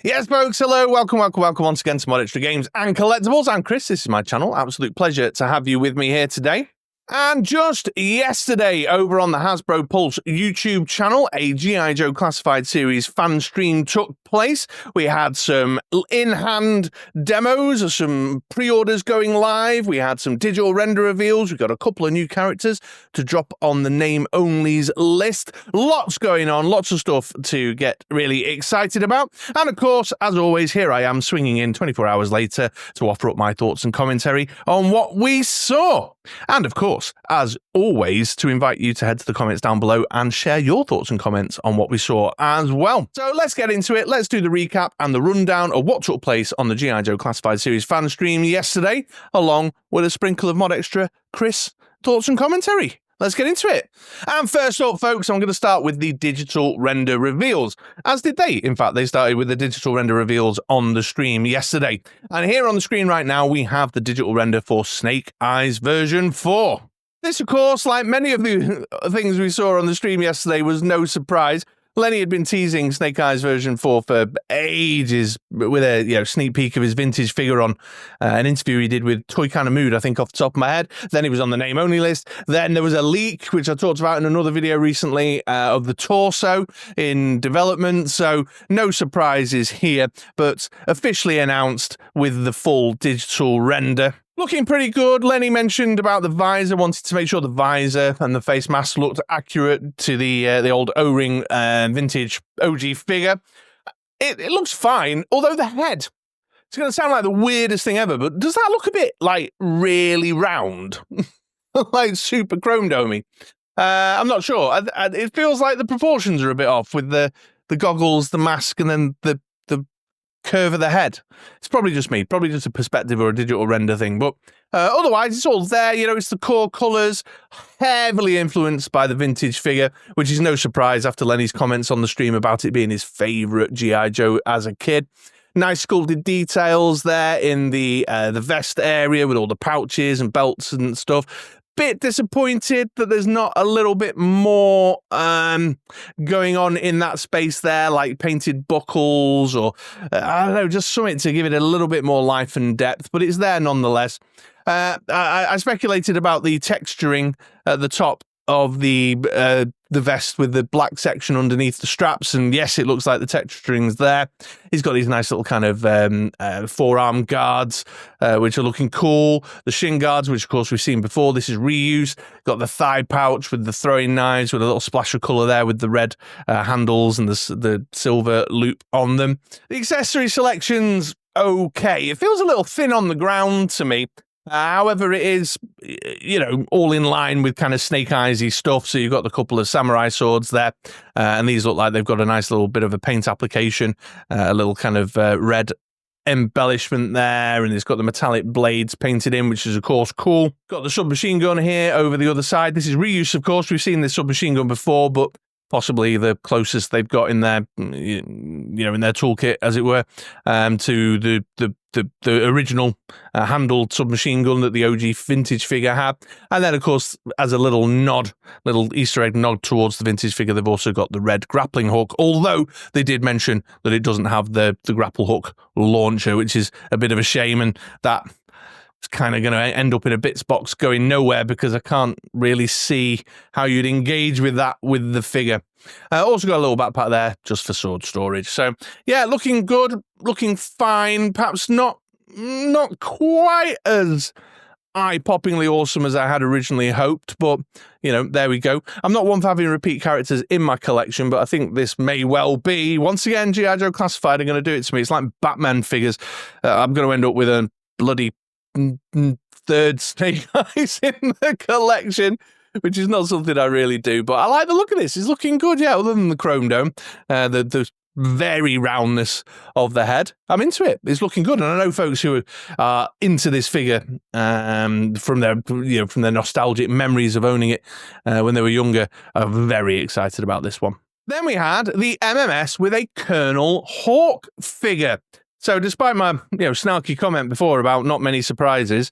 Yes, folks, hello, welcome once again to MoDXtra Games and Collectibles. I'm Chris, this is my channel. Absolute pleasure to have you with me here today. And just yesterday, over on the Hasbro Pulse YouTube channel, a G.I. Joe Classified Series fan stream took place. We had some in-hand demos, some pre-orders going live. We had some digital render reveals. We got a couple of new characters to drop on the name-onlys list. Lots going on, lots of stuff to get really excited about. And of course, as always, here I am swinging in 24 hours later to offer up my thoughts and commentary on what we saw. And of course, as always, to invite you to head to the comments down below and share your thoughts and comments on what we saw as well. So let's get into it. Let's do the recap and the rundown of what took place on the G.I. Joe Classified Series fan stream yesterday, along with a sprinkle of MoDXtra Chris thoughts and commentary. Let's get into it. And first up, folks, I'm going to start with the digital render reveals. As did they. In fact, they started with the digital render reveals on the stream yesterday. And here on the screen right now, we have the digital render for Snake Eyes version 4. This, of course, like many of the things we saw on the stream yesterday, was no surprise. Lenny had been teasing Snake Eyes version 4 for ages with a sneak peek of his vintage figure on an interview he did with Toy Kind of Mood, I think, off the top of my head. Then he was on the name-only list. Then there was a leak, which I talked about in another video recently, of the torso in development. So no surprises here, but officially announced with the full digital render. Looking pretty good. Lenny mentioned about the visor, wanted to make sure the visor and the face mask looked accurate to the old O-ring vintage OG figure. It looks fine, although the head, it's going to sound like the weirdest thing ever, but does that look a bit, like, really round? Like super chrome domey? I'm not sure. It feels like the proportions are a bit off with the goggles, the mask, and then the curve of the head. It's probably just me, probably just a perspective or a digital render thing, but otherwise it's all there. It's the core colours, heavily influenced by the vintage figure, which is no surprise after Lenny's comments on the stream about it being his favourite G.I. Joe as a kid. Nice sculpted details there in the vest area with all the pouches and belts and stuff. Bit disappointed that there's not a little bit more going on in that space there, like painted buckles or I don't know, just something to give it a little bit more life and depth, but it's there nonetheless. I speculated about the texturing at the top of the vest with the black section underneath the straps, and yes, it looks like the texturing's there. He's got these nice little kind of forearm guards, which are looking cool. The shin guards, which of course we've seen before. This is reuse. Got the thigh pouch with the throwing knives with a little splash of colour there with the red handles and the silver loop on them. The accessory selection's okay. It feels a little thin on the ground to me. However, it is, all in line with kind of Snake Eyes-y stuff. So you've got the couple of samurai swords there, and these look like they've got a nice little bit of a paint application, a little kind of red embellishment there, and it's got the metallic blades painted in, which is of course cool. Got the submachine gun here over the other side. This is reuse, of course. We've seen this submachine gun before, but possibly the closest they've got in their, in their toolkit, as it were, to the original handled submachine gun that the OG vintage figure had. And then, of course, as a little Easter egg nod towards the vintage figure, they've also got the red grappling hook, although they did mention that it doesn't have the grapple hook launcher, which is a bit of a shame, and that it's kind of going to end up in a bits box going nowhere because I can't really see how you'd engage with that with the figure. Also got a little backpack there just for sword storage. So yeah, looking good, looking fine. Perhaps not quite as eye-poppingly awesome as I had originally hoped, but there we go. I'm not one for having repeat characters in my collection, but I think this may well be. Once again, G.I. Joe Classified are going to do it to me. It's like Batman figures. I'm going to end up with a bloody third Snake Eyes in the collection, which is not something I really do, but I like the look of this. It's looking good, yeah, other than the chrome dome, the very roundness of the head. I'm into it. It's looking good, and I know folks who are into this figure from their nostalgic memories of owning it when they were younger are very excited about this one. Then we had the MMS with a Colonel Hawk figure. So despite my snarky comment before about not many surprises,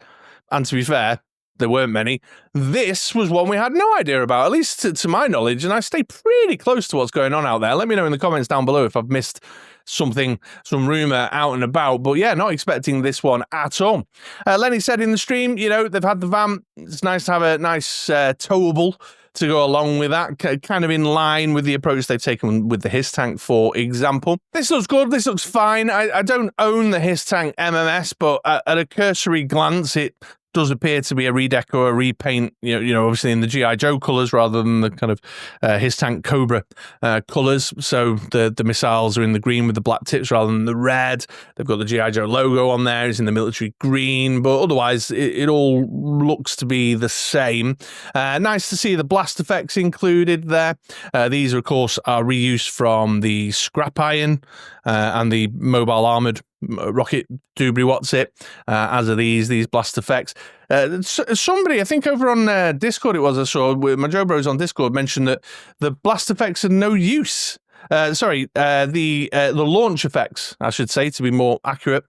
and to be fair, there weren't many, this was one we had no idea about, at least to my knowledge, and I stay pretty close to what's going on out there. Let me know in the comments down below if I've missed some rumor out and about. But yeah, not expecting this one at all. Lenny said in the stream, you know, they've had the vamp. It's nice to have a nice towable to go along with that, kind of in line with the approach they've taken with the Hiss Tank, for example. This looks good. This looks fine. I don't own the Hiss Tank MMS, but at a cursory glance, it does appear to be a redeco or a repaint, you know, obviously in the G.I. Joe colours rather than the kind of Hiss Tank Cobra colours. So the missiles are in the green with the black tips rather than the red. They've got the G.I. Joe logo on there. It's in the military green, but otherwise it all looks to be the same. Nice to see the blast effects included there. These, of course, are reused from the scrap iron and the mobile armoured rocket doobry what's it, as are these blast effects. Somebody, I think over on Discord it was, I saw with my Joe Bros on Discord, mentioned that the blast effects are no use. The launch effects, I should say, to be more accurate.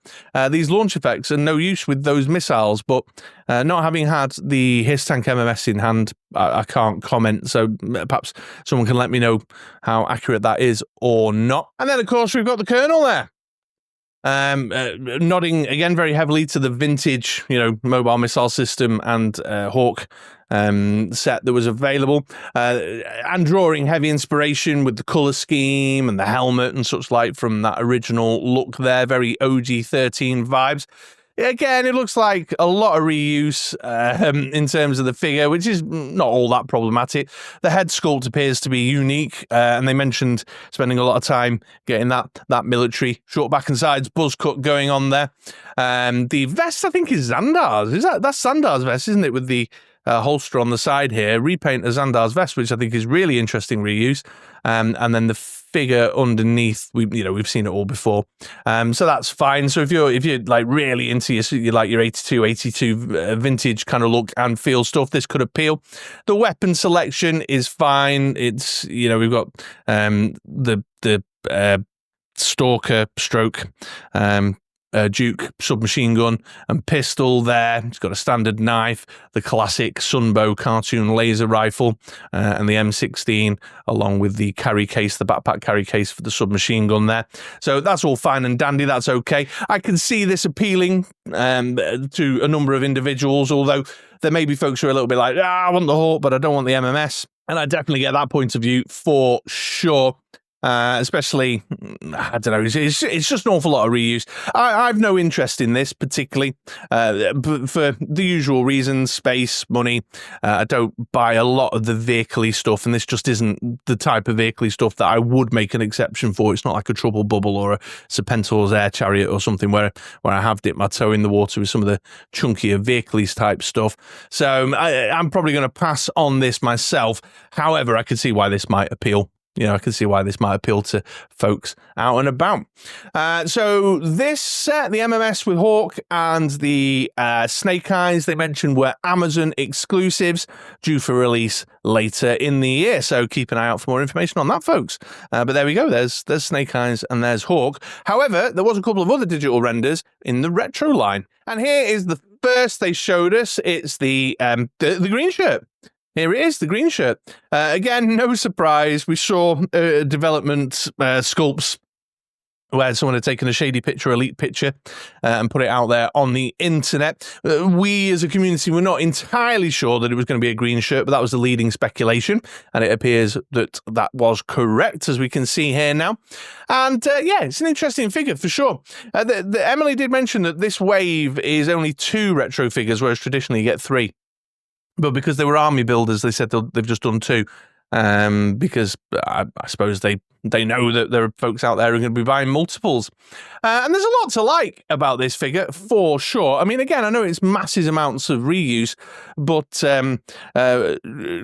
These launch effects are no use with those missiles, but not having had the Hiss Tank MMS in hand, I can't comment, so perhaps someone can let me know how accurate that is or not. And then, of course, we've got the Colonel there. Nodding again very heavily to the vintage, you know, mobile missile system and Hawk set that was available, and drawing heavy inspiration with the colour scheme and the helmet and such like from that original look there. Very OG-13 vibes. Again, it looks like a lot of reuse in terms of the figure, which is not all that problematic. The head sculpt appears to be unique, and they mentioned spending a lot of time getting that military short back and sides buzz cut going on there. The vest, I think, is Xandar's. That's Xandar's vest, isn't it? With the holster on the side here, repaint a Xandar's vest, which I think is really interesting reuse. And then the figure underneath, we've seen it all before, so that's fine. So if you're like really into your 82 vintage kind of look and feel stuff, this could appeal. The weapon selection is fine. It's, we've got the Stalker stroke Duke submachine gun and pistol there. It's got a standard knife, the classic Sunbow cartoon laser rifle, and the M16, along with the carry case, the backpack carry case for the submachine gun there. So that's all fine and dandy. That's okay. I can see this appealing to a number of individuals, although there may be folks who are a little bit like, I want the Hawk, but I don't want the MMS. And I definitely get that point of view for sure. Especially, I don't know, it's just an awful lot of reuse. I've no interest in this particularly, for the usual reasons: space, money. I don't buy a lot of the vehicle-y stuff, and this just isn't the type of vehicle-y stuff that I would make an exception for. It's not like a Trouble Bubble or a Serpentor's Air Chariot or something where I have dipped my toe in the water with some of the chunkier vehicle-y type stuff. So I'm probably going to pass on this myself. However, I could see why this might appeal. I can see why this might appeal to folks out and about. So this set, the MMS with Hawk and the Snake Eyes, they mentioned were Amazon exclusives, due for release later in the year. So keep an eye out for more information on that, folks. But there we go. There's Snake Eyes and there's Hawk. However, there was a couple of other digital renders in the retro line. And here is the first they showed us. It's the green shirt. Here it is, the green shirt. Again, no surprise. We saw development sculpts where someone had taken a shady picture, a leaked picture, and put it out there on the internet. We, as a community, were not entirely sure that it was going to be a green shirt, but that was the leading speculation, and it appears that was correct, as we can see here now. And yeah, it's an interesting figure for sure. Emily did mention that this wave is only 2 retro figures, whereas traditionally you get 3. But because they were army builders, they said they've just done 2. Because I suppose they know that there are folks out there who are going to be buying multiples. And there's a lot to like about this figure, for sure. I mean, again, I know it's massive amounts of reuse, but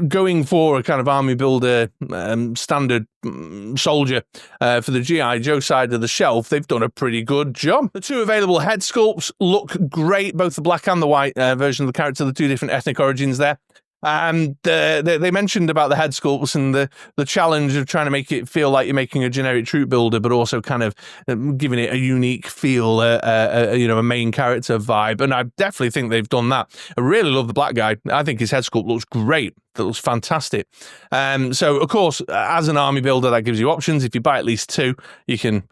going for a kind of army builder standard soldier for the G.I. Joe side of the shelf, they've done a pretty good job. The 2 available head sculpts look great, both the black and the white version of the character, the 2 different ethnic origins there. And they mentioned about the head sculpts and the challenge of trying to make it feel like you're making a generic troop builder, but also kind of giving it a unique feel, a main character vibe. And I definitely think they've done that. I really love the black guy. I think his head sculpt looks great. looks fantastic. So, of course, as an army builder, that gives you options. If you buy at least 2, you can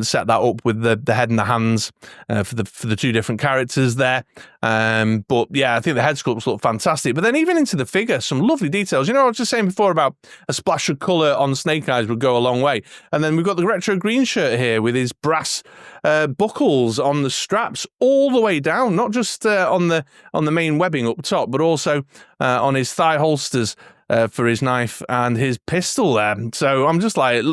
set that up with the head and the hands for the 2 different characters there. But yeah, I think the head sculpts look fantastic. But then even into the figure, some lovely details. You know, I was just saying before about a splash of colour on Snake Eyes would go a long way. And then we've got the retro green shirt here with his brass buckles on the straps all the way down, not just on the main webbing up top, but also on his thigh holsters for his knife and his pistol there. So I'm just like,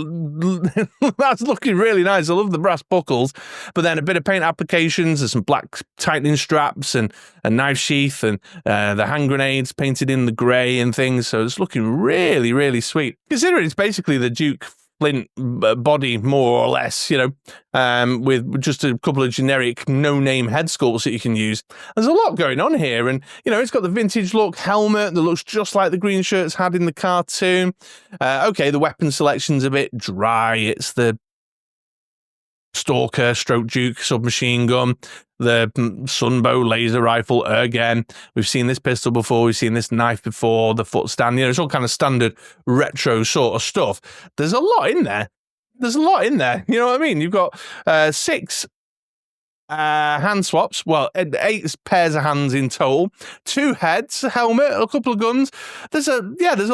that's looking really nice. I love the brass buckles, but then a bit of paint applications. There's some black tightening straps and a knife sheath and the hand grenades painted in the grey and things. So it's looking really, really sweet. Considering it's basically the Duke Flint body, more or less, you know, with just a couple of generic no-name head sculpts that you can use. There's a lot going on here, and, you know, it's got the vintage look helmet that looks just like the green shirts had in the cartoon. Okay, the weapon selection's a bit dry. It's the Stalker stroke Duke submachine gun, the Sunbow laser rifle again. We've seen this pistol before, we've seen this knife before, the foot stand, you know, it's all kind of standard retro sort of stuff. There's a lot in there. There's a lot in there. You know what I mean? You've got 6 hand swaps, well, 8 pairs of hands in total, 2 heads, a helmet, a couple of guns. There's a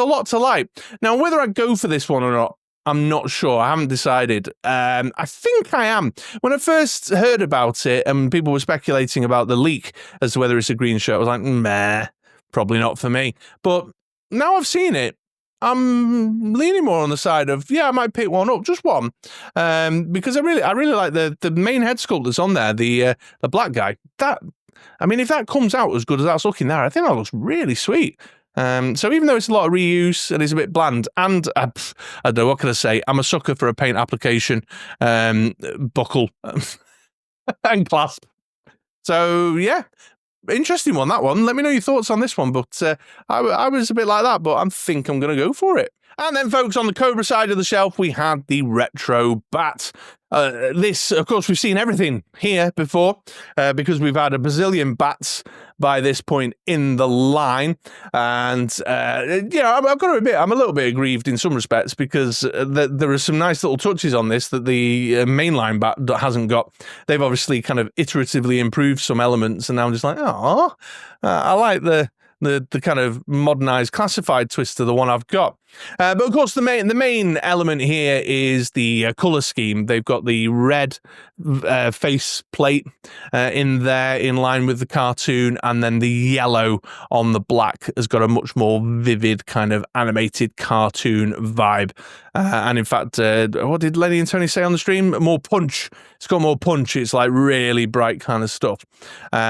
lot to like. Now, whether I go for this one or not, I'm not sure. I haven't decided. I think I am. When I first heard about it and people were speculating about the leak as to whether it's a green shirt, I was like, meh, probably not for me. But now I've seen it, I'm leaning more on the side of, yeah, I might pick one up, just one, because I really like the main head sculpt that's on there, the black guy. That, I mean, if that comes out as good as that's looking there, I think that looks really sweet. So even though it's a lot of reuse and it's a bit bland, and I don't know, what can I say? I'm a sucker for a paint application, buckle and clasp. So yeah, interesting one, that one. Let me know your thoughts on this one, but I was a bit like that, but I think I'm going to go for it. And then, folks, on the Cobra side of the shelf, we had the retro bat. This, of course, we've seen everything here before because we've had a bazillion bats by this point in the line. And, you know, I've got to admit, I'm a little bit aggrieved in some respects because there are some nice little touches on this that the mainline bat hasn't got. They've obviously kind of iteratively improved some elements, and now I'm just like, oh, I like the kind of modernized classified twist to the one I've got. But of course, the main element here is the color scheme. They've got the red face plate in there, in line with the cartoon, and then the yellow on the black has got a much more vivid kind of animated cartoon vibe. And in fact, what did Lenny and Tony say on the stream? More punch. It's got more punch. It's like really bright kind of stuff,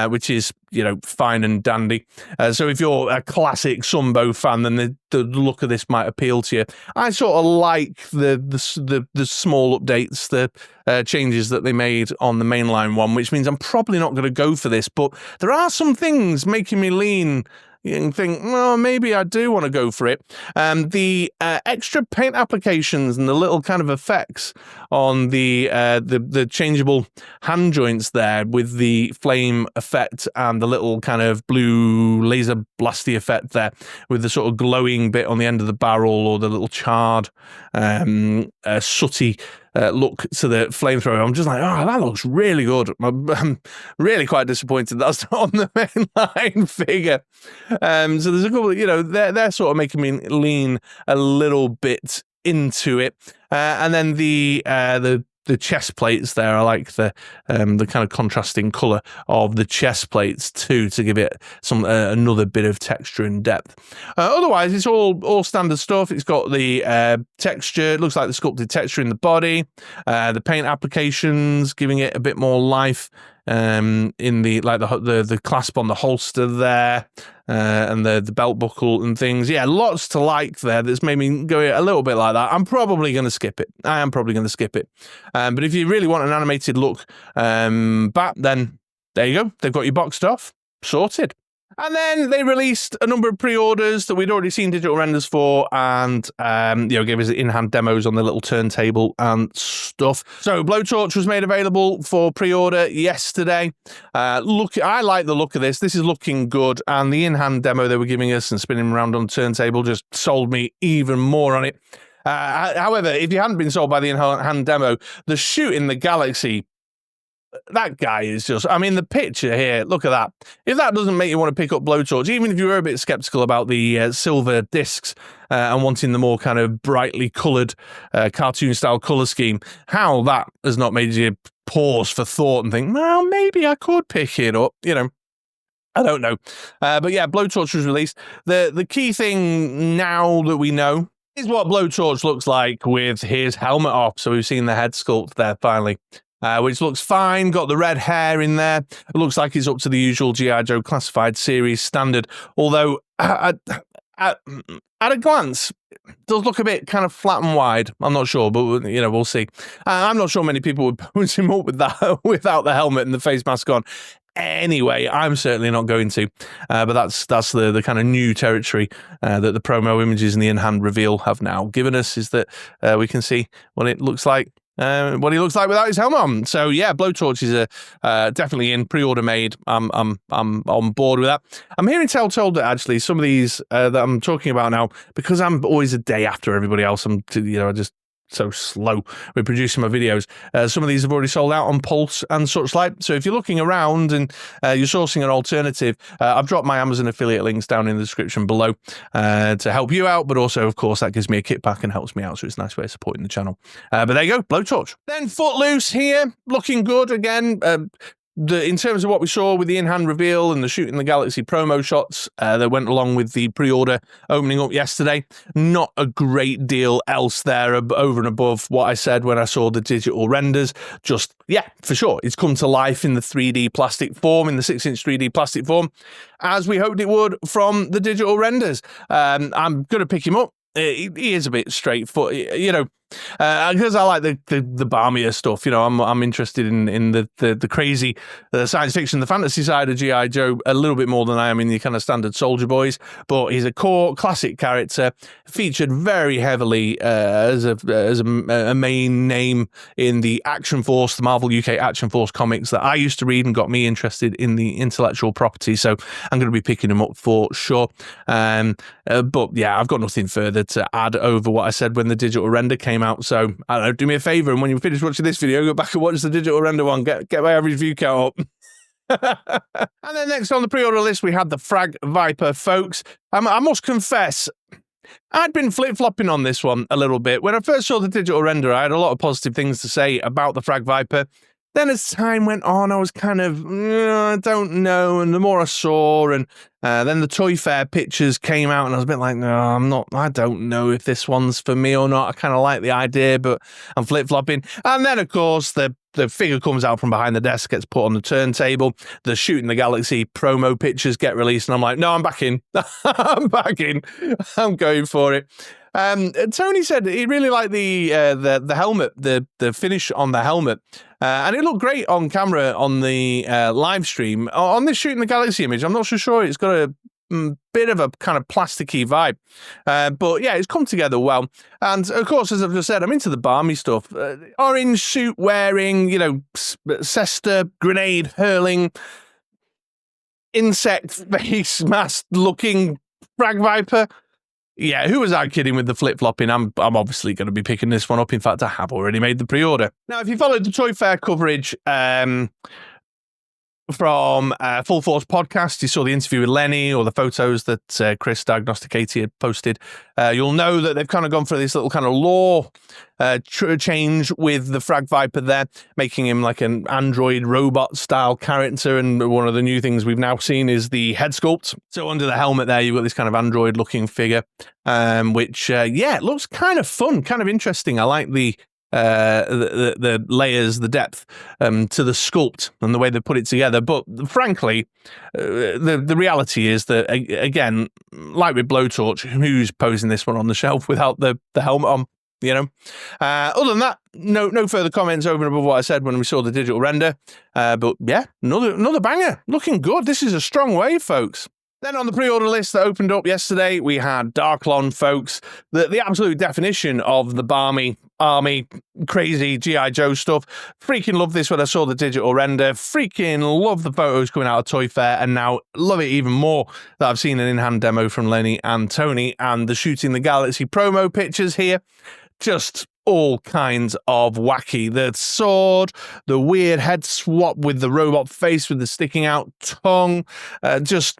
which is, you know, fine and dandy. So if you're a classic Sunbow fan, then the look of this might appeal to you. I sort of like the small updates, the changes that they made on the mainline one, which means I'm probably not going to go for this, but there are some things making me lean and think, well, maybe I do want to go for it. The extra paint applications and the little kind of effects on the changeable hand joints there with the flame effect and the little kind of blue laser blasty effect there with the sort of glowing bit on the end of the barrel, or the little charred, sooty look to the flamethrower. I'm just like, oh, that looks really good. I'm really quite disappointed that's not on the mainline figure. So there's a couple, you know, they're sort of making me lean a little bit into it. And then the chest plates there, I like the kind of contrasting colour of the chest plates too, to give it some another bit of texture and depth. Otherwise, it's all standard stuff. It's got the texture. It looks like the sculpted texture in the body. The paint applications giving it a bit more life. In the clasp on the holster there, and the belt buckle and things. Yeah, lots to like there. That's made me go a little bit like that. I'm probably going to skip it. I am probably going to skip it. But if you really want an animated look bat, then there you go. They've got you boxed off, sorted. And then they released a number of pre-orders that we'd already seen digital renders for, and gave us in-hand demos on the little turntable and stuff. So Blowtorch was made available for pre-order yesterday. I like the look of this. This is looking good, and the in-hand demo they were giving us and spinning around on the turntable just sold me even more on it. However, if you hadn't been sold by the in-hand demo, the shoot in the Galaxy, that guy is just, I mean, the picture here, look at that. If that doesn't make you want to pick up Blowtorch, even if you were a bit skeptical about the silver discs and wanting the more kind of brightly coloured cartoon-style colour scheme, how that has not made you pause for thought and think, well, maybe I could pick it up, I don't know. But yeah, Blowtorch was released. The key thing now that we know is what Blowtorch looks like with his helmet off. So we've seen the head sculpt there finally. Which looks fine, got the red hair in there. It looks like it's up to the usual G.I. Joe Classified series standard, although at a glance, it does look a bit kind of flat and wide. I'm not sure, but we'll see. I'm not sure many people would put him up with that without the helmet and the face mask on. Anyway, I'm certainly not going to, but that's the kind of new territory that the promo images and the in-hand reveal have now given us, is that we can see what it looks like. What he looks like without his helmet on. So yeah, Blowtorch is definitely in pre-order made. I'm on board with that. I'm hearing telltale that actually some of these that I'm talking about now, because I'm always a day after everybody else, I'm just so slow with producing my videos. Some of these have already sold out on Pulse and such like. So if you're looking around and you're sourcing an alternative, I've dropped my Amazon affiliate links down in the description below to help you out. But also, of course, that gives me a kickback and helps me out. So it's a nice way of supporting the channel. But there you go, Blowtorch. Then Footloose here, looking good again. In terms of what we saw with the in-hand reveal and the shoot in the Galaxy promo shots that went along with the pre-order opening up yesterday, not a great deal else there over and above what I said when I saw the digital renders. Just, yeah, for sure, it's come to life in the 3D plastic form, in the 6-inch 3D plastic form, as we hoped it would from the digital renders. I'm going to pick him up. He is a bit straightforward, because I like the balmier stuff. I'm interested in the crazy science fiction, the fantasy side of G.I. Joe a little bit more than I am in the kind of standard Soldier Boys. But he's a core classic character, featured very heavily as a main name in the Action Force, the Marvel UK Action Force comics that I used to read and got me interested in the intellectual property. So I'm going to be picking him up for sure. But yeah, I've got nothing further to add over what I said when the digital render came out. So I don't know, do me a favor, and when you finish watching this video, go back and watch the digital render one. Get my average view count up. And then next on the pre-order list, we had the Frag Viper, folks. I must confess, I'd been flip-flopping on this one a little bit. When I first saw the digital render, I had a lot of positive things to say about the Frag Viper. Then as time went on, I was kind of, I don't know. And the more I saw, and then the Toy Fair pictures came out, and I was a bit like, no, I don't know if this one's for me or not. I kind of like the idea, but I'm flip-flopping. And then, of course, the figure comes out from behind the desk, gets put on the turntable. The Shoot in the Galaxy promo pictures get released, and I'm like, no, I'm back in. I'm back in. I'm going for it. Tony said he really liked the helmet, the finish on the helmet, and it looked great on camera on the live stream. On this Shoot in the Galaxy image, I'm not so sure. It's got a bit of a kind of plasticky vibe, but yeah, it's come together well. And of course, as I've just said, I'm into the balmy stuff. Orange suit wearing, Cesta grenade hurling, insect face mask looking Frag Viper. Yeah, who was I kidding with the flip-flopping? I'm obviously going to be picking this one up. In fact, I have already made the pre-order. Now, if you followed the Toy Fair coverage from Full Force Podcast, you saw the interview with Lenny or the photos that Chris Diagnosticated had posted. You'll know that they've kind of gone for this little kind of lore change with the Frag Viper there, making him like an android robot style character. And one of the new things we've now seen is the head sculpt. So under the helmet there, you've got this kind of android looking figure, which, it looks kind of fun, kind of interesting. I like the layers, the depth to the sculpt and the way they put it together. But frankly, the reality is that, again, like with Blowtorch, who's posing this one on the shelf without the helmet on? Other than that, no further comments over and above what I said when we saw the digital render. But yeah, another banger, looking good. This is a strong wave, folks. Then on the pre-order list that opened up yesterday, we had Darklon, folks. The absolute definition of the balmy, army, crazy G.I. Joe stuff. Freaking love this when I saw the digital render. Freaking love the photos coming out of Toy Fair. And now love it even more that I've seen an in-hand demo from Lenny and Tony. And the Shooting the Galaxy promo pictures here. Just all kinds of wacky. The sword, the weird head swap with the robot face with the sticking out tongue. Just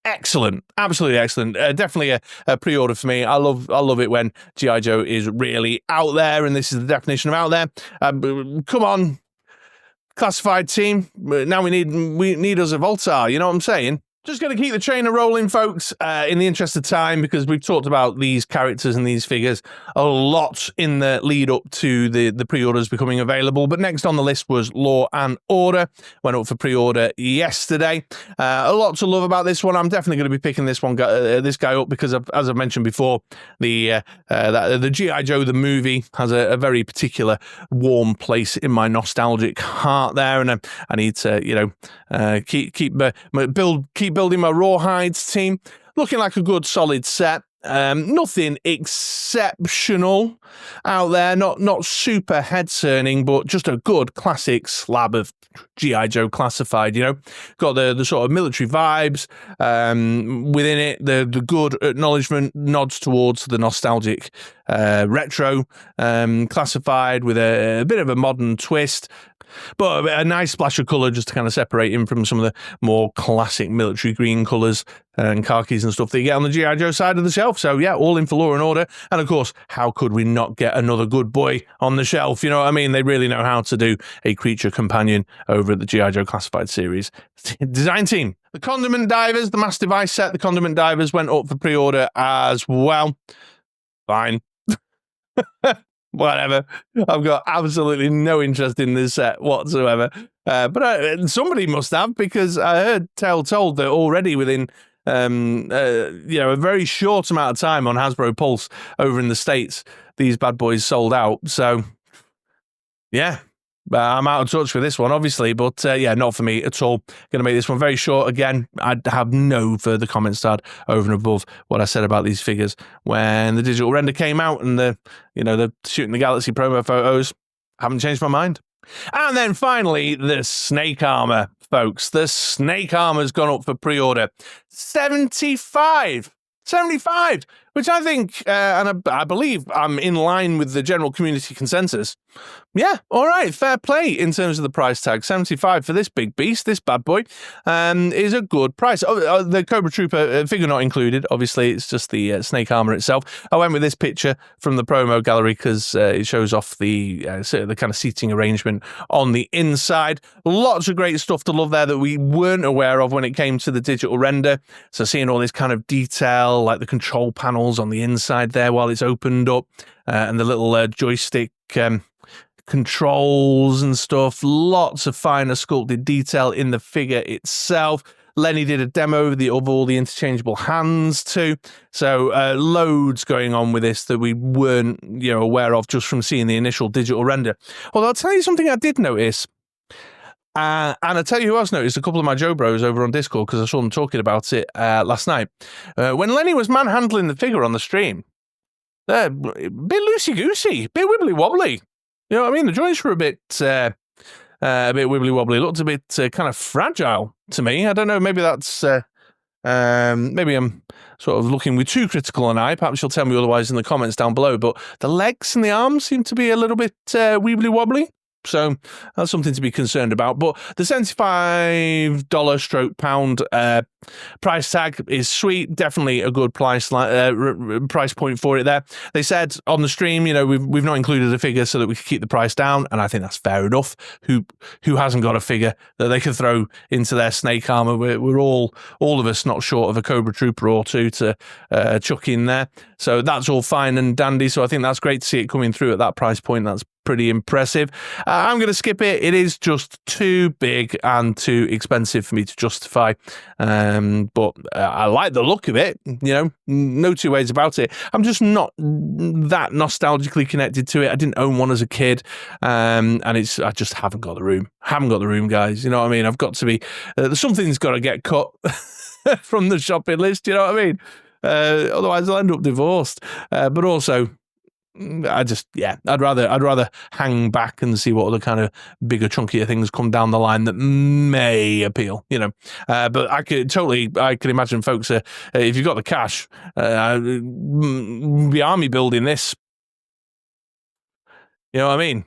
excellent, absolutely excellent. Definitely a pre-order for me. I love it when G.I. Joe is really out there, and this is the definition of out there. Come on, classified team. Now we need us a Voltar. You know what I'm saying? Just going to keep the trainer rolling, folks, in the interest of time, because we've talked about these characters and these figures a lot in the lead up to the pre-orders becoming available. But next on the list was Law and Order. Went up for pre-order yesterday. A lot to love about this one. I'm definitely going to be picking this guy up because, as I mentioned before, the G.I. Joe, the movie, has a very particular warm place in my nostalgic heart there. And I need to, keep building my Rawhides team. Looking like a good solid set. Nothing exceptional out there, not super head-turning, but just a good classic slab of G.I. Joe classified, Got the sort of military vibes within it, the good acknowledgement, nods towards the nostalgic retro classified with a bit of a modern twist. But a nice splash of colour just to kind of separate him from some of the more classic military green colours and khakis and stuff that you get on the G.I. Joe side of the shelf. So, yeah, all in for Law and Order. And, of course, how could we not get another good boy on the shelf? You know what I mean? They really know how to do a creature companion over at the G.I. Joe Classified series design team. The Condiment Divers, the Mass Device set, the Condiment Divers went up for pre-order as well. Fine. Whatever. I've got absolutely no interest in this set whatsoever. But somebody must have, because I heard tell told that already within a very short amount of time on Hasbro Pulse over in the States, these bad boys sold out. So, yeah. I'm out of touch with this one, obviously, but not for me at all. Going to make this one very short. Again, I have no further comments to add over and above what I said about these figures when the digital render came out and the Shooting the Galaxy promo photos. Haven't changed my mind. And then finally, the Snake Armor, folks. The Snake Armor's gone up for pre-order. 75, which I think, and I believe I'm in line with the general community consensus. Yeah, all right, fair play in terms of the price tag. 75 for this big beast, this bad boy, is a good price. The Cobra Trooper figure not included. Obviously, it's just the Snake Armor itself. I went with this picture from the promo gallery because it shows off the kind of seating arrangement on the inside. Lots of great stuff to love there that we weren't aware of when it came to the digital render. So seeing all this kind of detail, like the control panels on the inside there while it's opened up, and the little joystick controls and stuff. Lots of finer sculpted detail in the figure itself. Lenny did a demo of all the interchangeable hands too. So loads going on with this that we weren't aware of just from seeing the initial digital render. Although I'll tell you something I did notice. And I'll tell you who else noticed, a couple of my Joe Bros over on Discord, because I saw them talking about it last night. When Lenny was manhandling the figure on the stream, a bit loosey-goosey, a bit wibbly-wobbly. You know what I mean? The joints were a bit wibbly-wobbly. It looked a bit kind of fragile to me. I don't know, maybe that's... maybe I'm sort of looking with too critical an eye. Perhaps you'll tell me otherwise in the comments down below. But the legs and the arms seem to be a little bit wibbly-wobbly. So that's something to be concerned about. But the $75/pound price tag is sweet. Definitely a good price point for it there. They said on the stream, we've not included a figure so that we could keep the price down, and I think that's fair enough. Who hasn't got a figure that they could throw into their Snake Armor? We're all of us not short of a Cobra Trooper or two to chuck in there. So that's all fine and dandy. So I think that's great to see it coming through at that price point. That's pretty impressive. I'm going to skip it. It is just too big and too expensive for me to justify. But I like the look of it, no two ways about it. I'm just not that nostalgically connected to it. I didn't own one as a kid, and I just haven't got the room. Haven't got the room, guys. You know what I mean? I've got to be, something's got to get cut from the shopping list. You know what I mean? Otherwise I'll end up divorced. But also, I'd rather hang back and see what other kind of bigger, chunkier things come down the line that may appeal, But I could imagine folks, if you've got the cash, be army building this. You know what I mean?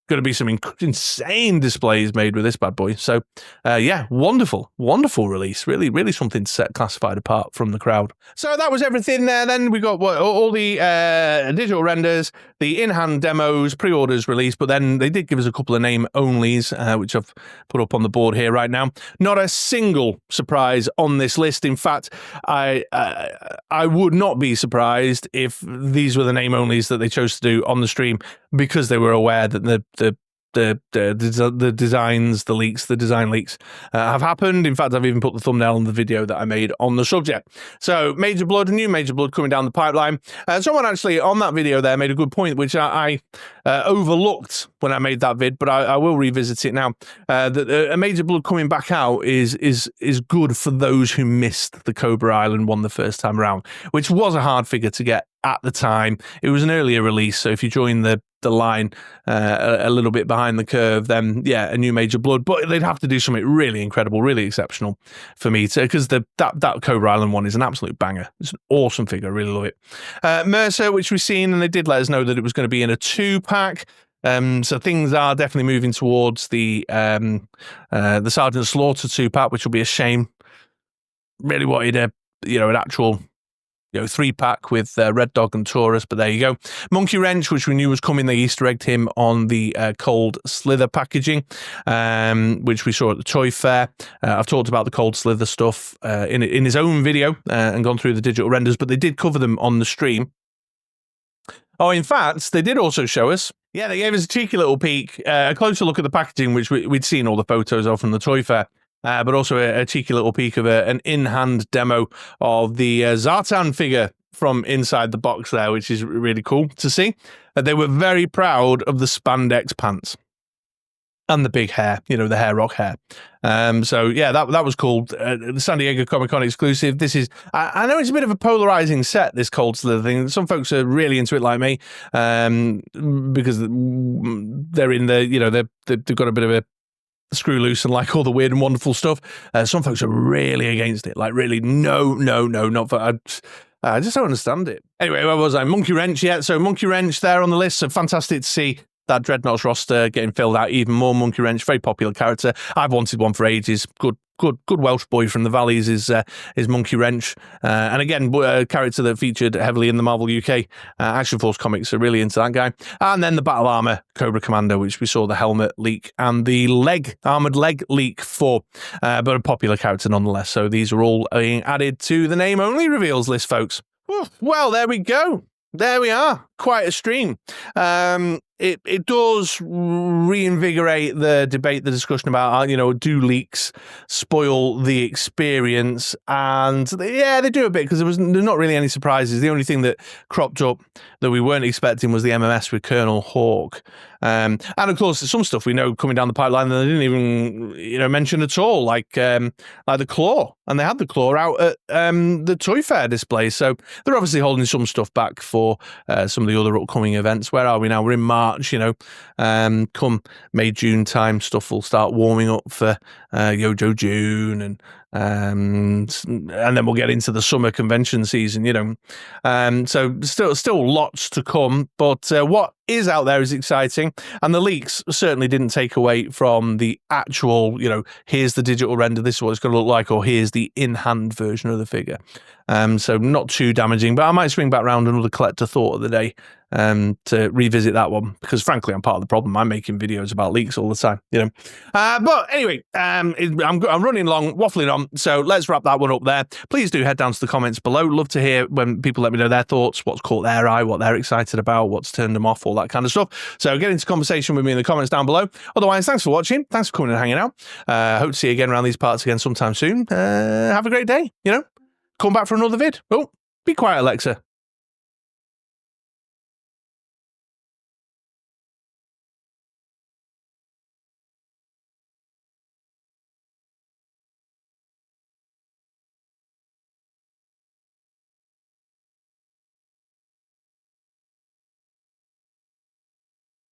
Going to be some insane displays made with this bad boy. So, wonderful release. Really, really something to set Classified apart from the crowd. So that was everything there. Then we got all the digital renders, the in-hand demos, pre-orders release, but then they did give us a couple of name-onlys, which I've put up on the board here right now. Not a single surprise on this list. In fact, I would not be surprised if these were the name-onlys that they chose to do on the stream, because they were aware that the design leaks have happened. In fact, I've even put the thumbnail on the video that I made on the subject. So Major Blood, new Major Blood coming down the pipeline. Someone actually on that video there made a good point, which I overlooked when I made that vid, but I will revisit it now. That a Major Blood coming back out is good for those who missed the Cobra Island one the first time around, which was a hard figure to get at the time. It was an earlier release, so if you join the line a little bit behind the curve, then a new Major Blood, but they'd have to do something really incredible, really exceptional for me to, because that Cobra Island one is an absolute banger. It's an awesome figure. I really love it. Mercer, which we've seen, and they did let us know that it was going to be in a 2-pack. So things are definitely moving towards the Sergeant Slaughter 2-pack, which will be a shame. Really wanted an actual 3-pack with Red Dog and Taurus, but there you go. Monkey Wrench, which we knew was coming, they Easter egged him on the Cold Slither packaging, which we saw at the Toy Fair. I've talked about the Cold Slither stuff in his own video and gone through the digital renders, but they did cover them on the stream. Oh, in fact, they did also show us, they gave us a cheeky little peek, a closer look at the packaging, which we'd seen all the photos of from the Toy Fair. But also a cheeky little peek of an in-hand demo of the Zartan figure from inside the box there, which is really cool to see. They were very proud of the spandex pants and the big hair, the hair rock hair. That was cool. The San Diego Comic-Con exclusive. This is, I know it's a bit of a polarizing set, this Cold Slither thing. Some folks are really into it like me, because they're in the, they've got a bit of a screw loose and like all the weird and wonderful stuff. Some folks are really against it, like really no, not for. I just don't understand it. Anyway, where was I? Monkey Wrench, so Monkey Wrench there on the list. So fantastic to see that Dreadnoughts roster getting filled out even more. Monkey Wrench, very popular character. I've wanted one for ages. Good Welsh boy from the valleys is Monkey Wrench, and again a character that featured heavily in the Marvel UK Action Force comics. So really into that guy. And then the Battle Armor Cobra Commando, which we saw the helmet leak and the armored leg leak for, but a popular character nonetheless. So these are all being added to the name only reveals list, folks. Well, there we go. There we are. Quite a stream. It does reinvigorate the debate, the discussion about, do leaks spoil the experience? And they do a bit, because there's not really any surprises. The only thing that cropped up that we weren't expecting was the MMS with Colonel Hawk. And of course, there's some stuff we know coming down the pipeline that they didn't even, mention at all, like the Claw. And they had the Claw out at the Toy Fair display. So they're obviously holding some stuff back for some of the other upcoming events. Where are we now? We're in March, come May, June time, stuff will start warming up for Yojo June, and then we'll get into the summer convention season, so still lots to come, but what is out there is exciting, and the leaks certainly didn't take away from the actual, here's the digital render, this is what it's going to look like, or here's the in-hand version of the figure. So not too damaging, but I might swing back around another collector thought of the day to revisit that one, because frankly, I'm part of the problem. I'm making videos about leaks all the time, you know. But anyway, I'm running long, waffling on, so let's wrap that one up there. Please do head down to the comments below. Love to hear when people let me know their thoughts, what's caught their eye, what they're excited about, what's turned them off, all that kind of stuff. So get into conversation with me in the comments down below. Otherwise, thanks for watching. Thanks for coming and hanging out. Hope to see you again around these parts again sometime soon. Have a great day, you know. Come back for another vid. Oh, be quiet, Alexa.